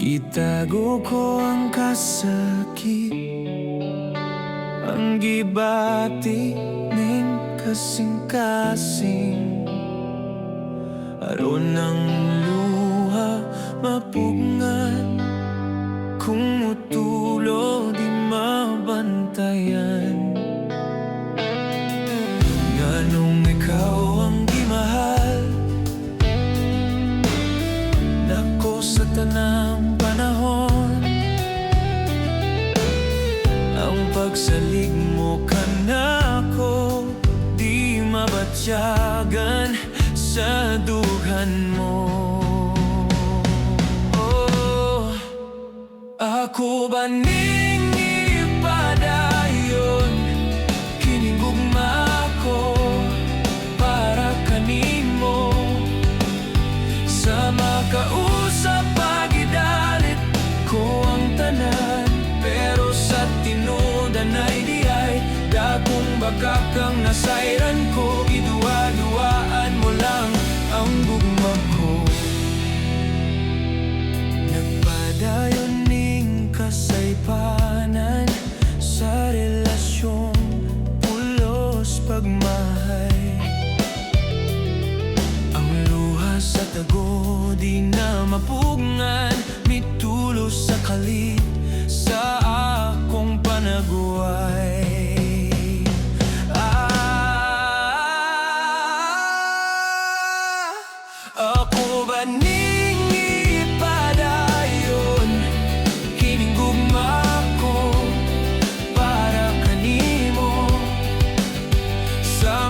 Itago ko ang kasakit, ang gibati ning kasing-kasing, aron ang luha mapugngan, kung mutulo di mabantayan. Nganong ikaw ang gimahal nako sa tanang panahon, ang pagsalig mo kanako di mabatyagan sa dughan mo. Oh, ako ba ning ipadayon kining gugma ko para kanimo, sa makausap pagidalit ko ang tanan, pero sa tinudan ay di ay dakong baka kang nasayran ko. Idua-duaan mo lang ang gugma ko. Nagpadayon ning kasaypanan sa relasyon, pulos pagmahay, ang luha sa tago di na mapugngan, mitulos sa kalit sa akong panaguay. Ako ba ning ipadayon kining gugma ko para kanimo, sa